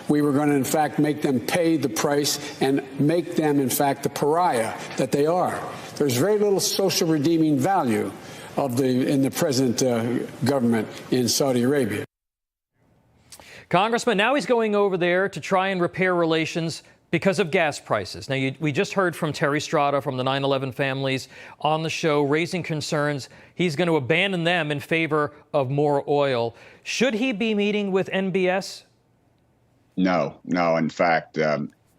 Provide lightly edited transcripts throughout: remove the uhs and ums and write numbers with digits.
we were going to, in fact, make them pay the price and make them, in fact, the pariah that they are. There's very little social redeeming value in the present government in Saudi Arabia. Congressman, now he's going over there to try and repair relations because of gas prices. Now, we just heard from Terry Strada from the 9/11 families on the show, raising concerns. He's going to abandon them in favor of more oil. Should he be meeting with NBS? No. In fact,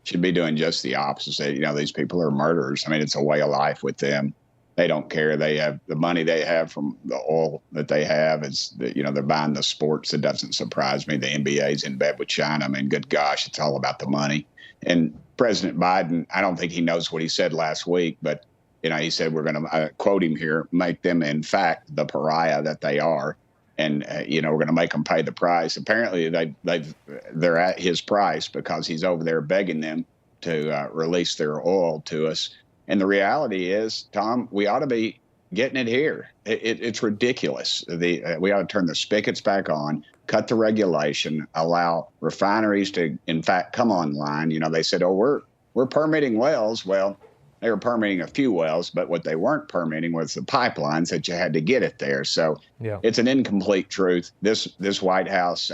should be doing just the opposite. You know, these people are murderers. I mean, it's a way of life with them. They don't care. They have the money they have from the oil that they have is, they're buying the sports. It doesn't surprise me. The NBA's in bed with China. I mean, good gosh, it's all about the money. And President Biden, I don't think he knows what he said last week, but, he said we're going to, quote him here, make them, in fact, the pariah that they are. And, we're going to make them pay the price. Apparently, they're at his price because he's over there begging them to release their oil to us. And the reality is, Tom, we ought to be getting it here. It's ridiculous. We ought to turn the spigots back on, cut the regulation, allow refineries to, in fact, come online. They said, oh, we're permitting wells. Well, they were permitting a few wells, but what they weren't permitting was the pipelines that you had to get it there. So It's an incomplete truth. This White House,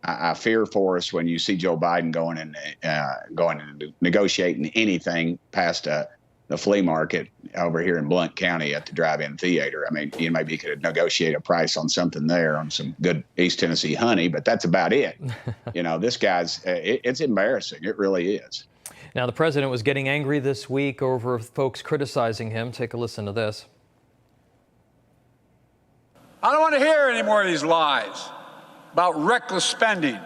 I fear for us when you see Joe Biden going and negotiating anything past the flea market over here in Blount County at the drive-in theater. I mean, maybe you could negotiate a price on something there, on some good East Tennessee honey, but that's about it. This guy's, it's embarrassing. It really is. Now, the president was getting angry this week over folks criticizing him. Take a listen to this. I don't want to hear any more of these lies about reckless spending.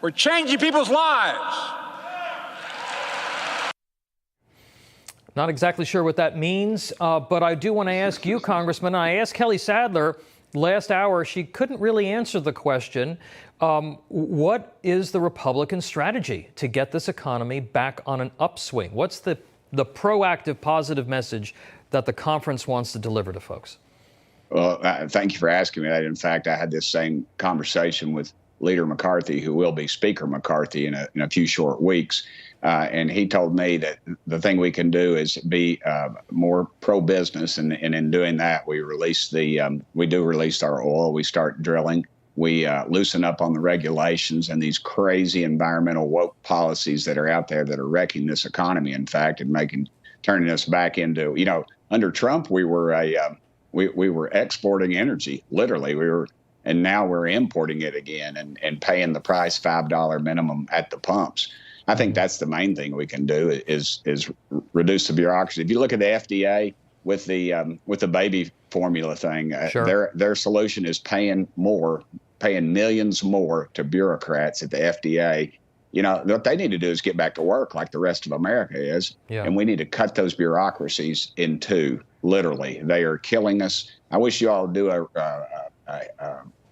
We're changing people's lives. Not exactly sure what that means, but I do want to ask you, Congressman. I asked Kelly Sadler last hour. She couldn't really answer the question. What is the Republican strategy to get this economy back on an upswing? What's the proactive, positive message that the conference wants to deliver to folks? Well, thank you for asking me that. In fact, I had this same conversation with Leader McCarthy, who will be Speaker McCarthy in a few short weeks. And he told me that the thing we can do is be more pro-business. And in doing that, we do release our oil. We start drilling. We loosen up on the regulations and these crazy environmental woke policies that are out there that are wrecking this economy, in fact, and turning us back into, under Trump, we were we were exporting energy, literally. And now we're importing it again and paying the price, $5 minimum at the pumps. I think that's the main thing we can do is reduce the bureaucracy. If you look at the FDA with the baby formula thing, sure. their solution is paying millions more to bureaucrats at the FDA. What they need to do is get back to work like the rest of America is. Yeah. And we need to cut those bureaucracies in two, literally. They are killing us. I wish you all would do a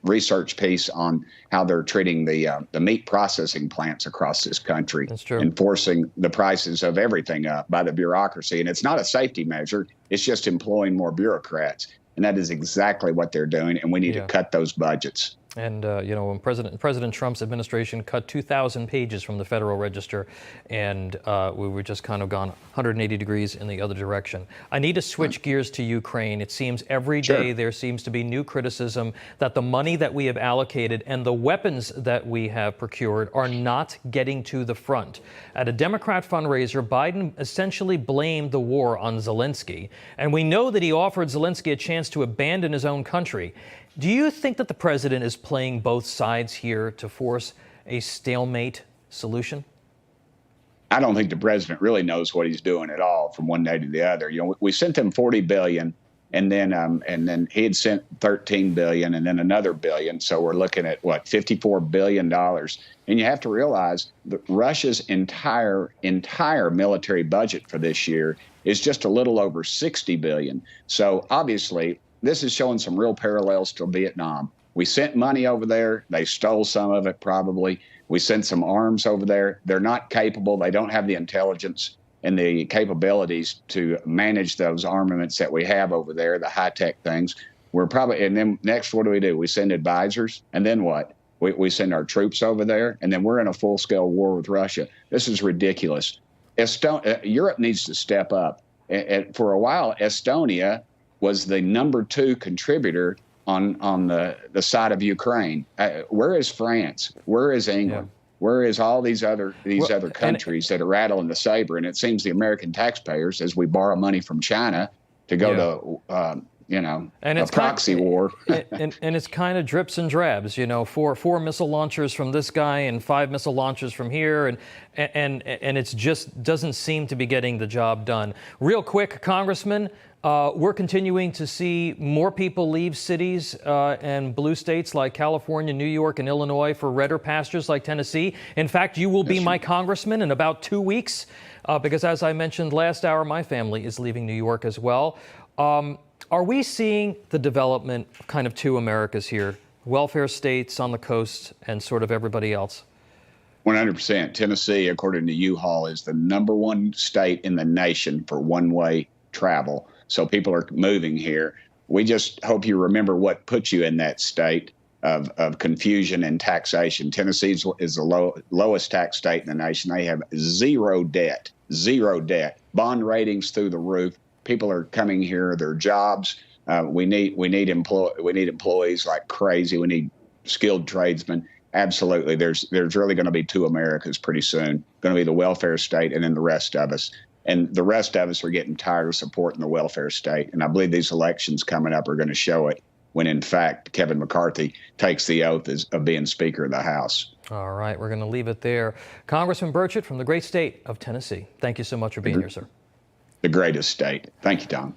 research piece on how they're treating the meat processing plants across this country. That's true. And forcing the prices of everything up by the bureaucracy. And it's not a safety measure. It's just employing more bureaucrats. And that is exactly what they're doing. And we need to cut those budgets. And, when President Trump's administration cut 2,000 pages from the Federal Register, and we were just kind of gone 180 degrees in the other direction. I need to switch gears to Ukraine. It seems every day there seems to be new criticism that the money that we have allocated and the weapons that we have procured are not getting to the front. At a Democrat fundraiser, Biden essentially blamed the war on Zelensky. And we know that he offered Zelensky a chance to abandon his own country. Do you think that the president is playing both sides here to force a stalemate solution? I don't think the president really knows what he's doing at all from one day to the other. We sent him $40 billion, and then he had sent $13 billion, and then another billion. So we're looking at $54 billion. And you have to realize that Russia's entire military budget for this year is just a little over $60 billion. So obviously, this is showing some real parallels to Vietnam. We sent money over there. They stole some of it, probably. We sent some arms over there. They're not capable. They don't have the intelligence and the capabilities to manage those armaments that we have over there, the high-tech things. And then next, what do? We send advisors. And then what? We send our troops over there, and then we're in a full-scale war with Russia. This is ridiculous. Europe needs to step up. For a while, Estonia was the #2 contributor on the side of Ukraine. Where is France? Where is England? Yeah. Where is all these other countries that are rattling the saber? And it seems the American taxpayers, as we borrow money from China to go to a proxy war. and it's kind of drips and drabs, four missile launchers from this guy and 5 missile launchers from here, and it's just doesn't seem to be getting the job done. Real quick, Congressman, we're continuing to see more people leave cities and blue states like California, New York, and Illinois for redder pastures like Tennessee. In fact, you will be my congressman in about 2 weeks because, as I mentioned last hour, my family is leaving New York as well. Are we seeing the development of kind of 2 Americas here? Welfare states on the coast and sort of everybody else? 100%. Tennessee, according to U-Haul, is the #1 state in the nation for one-way travel. So people are moving here. We just hope you remember what put you in that state of confusion and taxation. Tennessee is the lowest tax state in the nation. They have zero debt. Bond ratings through the roof. People are coming here. Their jobs. We need employees like crazy. We need skilled tradesmen. Absolutely. There's really going to be 2 Americas pretty soon. Going to be the welfare state and then the rest of us. And the rest of us are getting tired of supporting the welfare state. And I believe these elections coming up are going to show it when, in fact, Kevin McCarthy takes the oath of being Speaker of the House. All right. We're going to leave it there. Congressman Burchett from the great state of Tennessee. Thank you so much for being here, sir. The greatest state. Thank you, Tom.